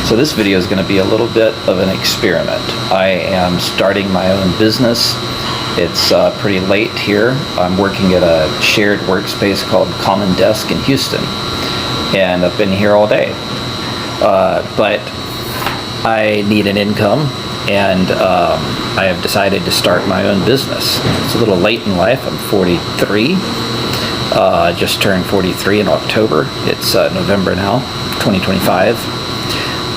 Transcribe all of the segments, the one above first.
So this video is going to be a little bit of an experiment. I am starting my own business. It's pretty late here. I'm working at a shared workspace called Common Desk in Houston, and I've been here all day. But I need an income, and I have decided to start my own business. It's a little late in life. I'm 43. Just turned 43 in October. It's November now, 2025.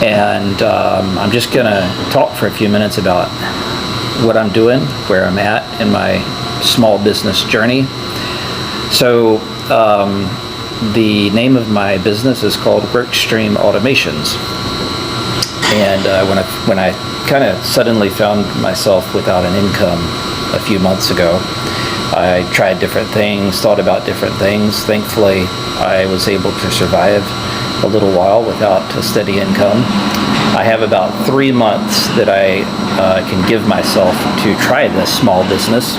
And I'm just going to talk for a few minutes about what I'm doing, where I'm at in my small business journey. So the name of my business is called Workstream Automations. And when I kind of suddenly found myself without an income a few months ago, I tried different things, thought about different things. Thankfully, I was able to survive a little while without a steady income. I have about 3 months that I can give myself to try this small business.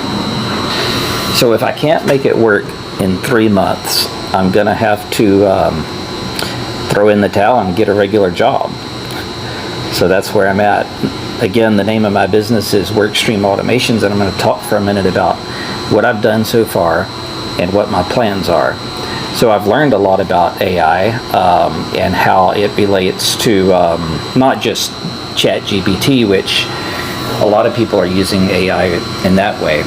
So if I can't make it work in 3 months, I'm going to have to throw in the towel and get a regular job. So that's where I'm at. Again, the name of my business is Workstream Automations, and I'm going to talk for a minute about what I've done so far and what my plans are. So I've learned a lot about AI and how it relates to not just ChatGPT, which a lot of people are using AI in that way,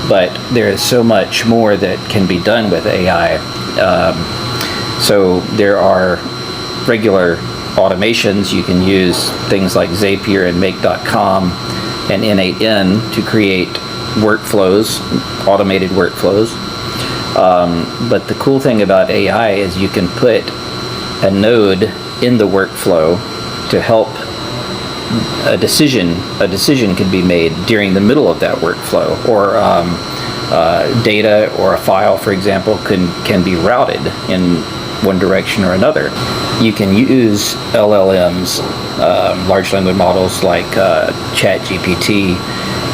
but there is so much more that can be done with AI. So there are regular automations. You can use things like Zapier and Make.com and N8N to create workflows, automated workflows. But the cool thing about AI is you can put a node in the workflow to help a decision can be made during the middle of that workflow, or data or a file, for example, can be routed in one direction or another. You can use LLMs, large language models like ChatGPT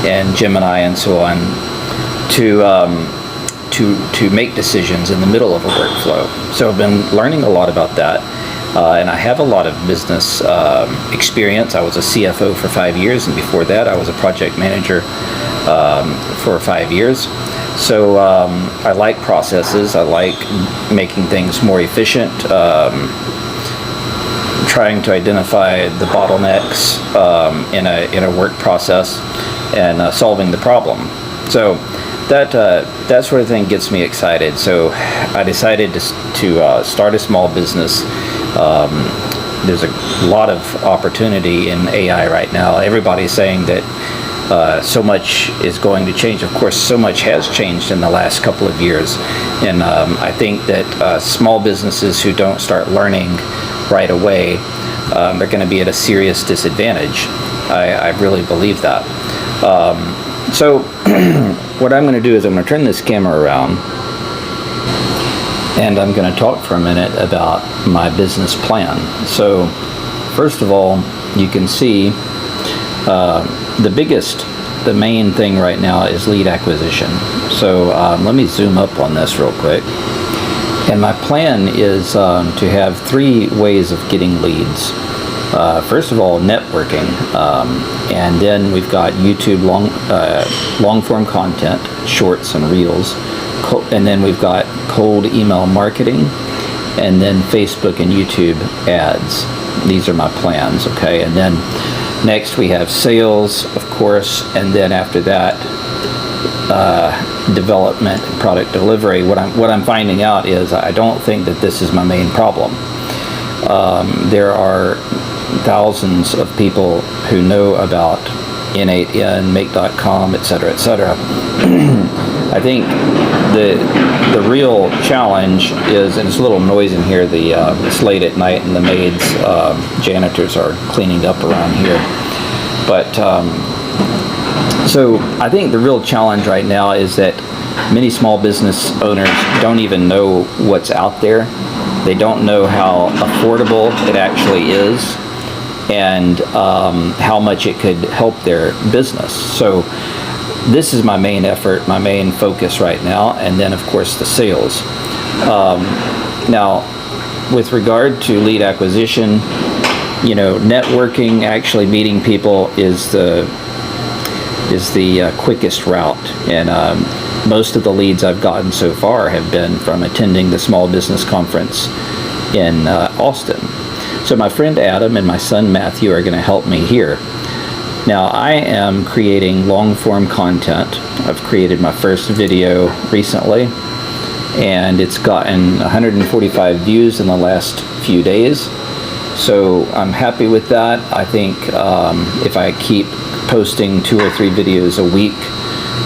and Gemini and so on, to make decisions in the middle of a workflow. So I've been learning a lot about that, and I have a lot of business experience. I was a CFO for 5 years, and before that I was a project manager for 5 years. So I like processes. I like making things more efficient, trying to identify the bottlenecks in a work process, and solving the problem. So that sort of thing gets me excited. So I decided to start a small business. There's a lot of opportunity in AI right now. Everybody's saying that so much is going to change. Of course, so much has changed in the last couple of years. And I think that small businesses who don't start learning right away are going to be at a serious disadvantage. I really believe that. So what I'm going to do is I'm going to turn this camera around, and I'm going to talk for a minute about my business plan. So first of all, you can see the main thing right now is lead acquisition. So let me zoom up on this real quick. And my plan is to have 3 ways of getting leads. First of all, networking, and then we've got YouTube long form content, shorts and reels, and then we've got cold email marketing, and then Facebook and YouTube ads. These are my plans, okay? And then next we have sales, of course, and then after that, development and product delivery. What I'm finding out is I don't think that this is my main problem. There are thousands of people who know about N8N, Make.com, etc., etc. I think the real challenge is, and it's a little noise in here, it's late at night and the maids, janitors are cleaning up around here. But so I think the real challenge right now is that many small business owners don't even know what's out there. They don't know how affordable it actually is, and how much it could help their business. So this is my main effort, my main focus right now, and then of course the sales. Now, with regard to lead acquisition, networking, actually meeting people is the quickest route, and most of the leads I've gotten so far have been from attending the small business conference in Austin. So my friend Adam and my son Matthew are going to help me here. Now I am creating long form content. I've created my first video recently, and it's gotten 145 views in the last few days. So I'm happy with that. I think if I keep posting 2 or 3 videos a week,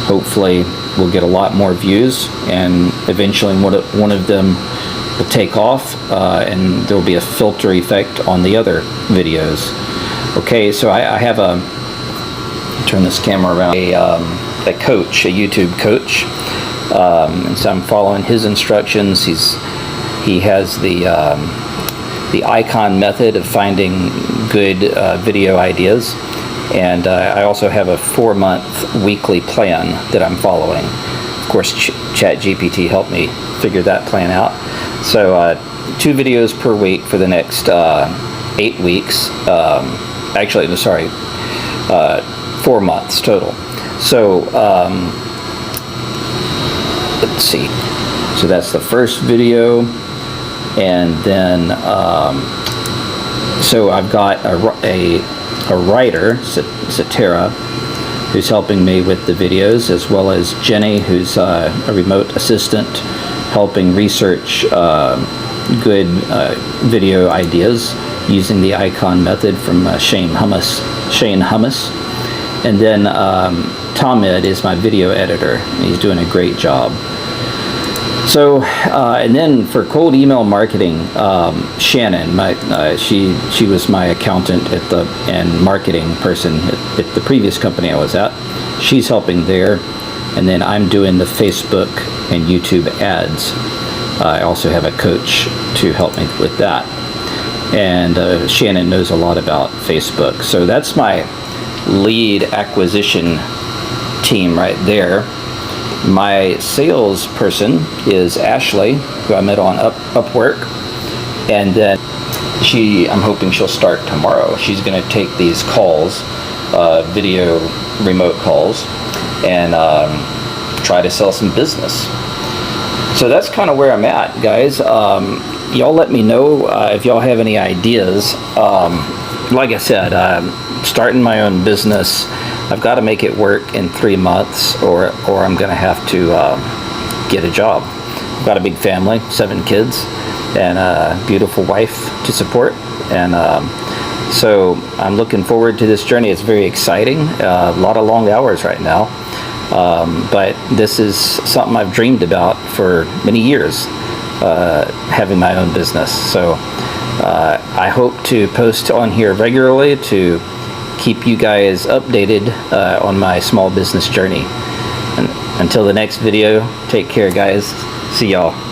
hopefully we'll get a lot more views, and eventually one of them will take off, and there will be a filter effect on the other videos. Okay, so I have turn this camera around, a coach, a YouTube coach, and so I'm following his instructions. He has the icon method of finding good video ideas, and I also have a 4-month weekly plan that I'm following. Of course, ChatGPT helped me figure that plan out. So 2 videos per week for the next 8 weeks. 4 months total. So let's see. So that's the first video, and then so I've got a writer, Satara, who's helping me with the videos, as well as Jenny, who's a remote assistant helping research good video ideas using the icon method from Shane Hummus. And then Tomid is my video editor. He's doing a great job. So, and then for cold email marketing, Shannon, she was my accountant and marketing person at the previous company I was at. She's helping there, and then I'm doing the Facebook and YouTube ads. I also have a coach to help me with that, and Shannon knows a lot about Facebook. So that's my lead acquisition team right there. My salesperson is Ashley, who I met on Upwork, and then I'm hoping she'll start tomorrow. She's going to take these calls, video remote calls, and try to sell some business. So that's kind of where I'm at, guys. Y'all let me know if y'all have any ideas. Like I said, starting my own business, I've got to make it work in 3 months, or I'm going to have to get a job. I've got a big family, 7 kids, and a beautiful wife to support, and so I'm looking forward to this journey. It's very exciting, a lot of long hours right now, but this is something I've dreamed about for many years, having my own business. So I hope to post on here regularly to keep you guys updated on my small business journey. And until the next video, take care, guys. See y'all.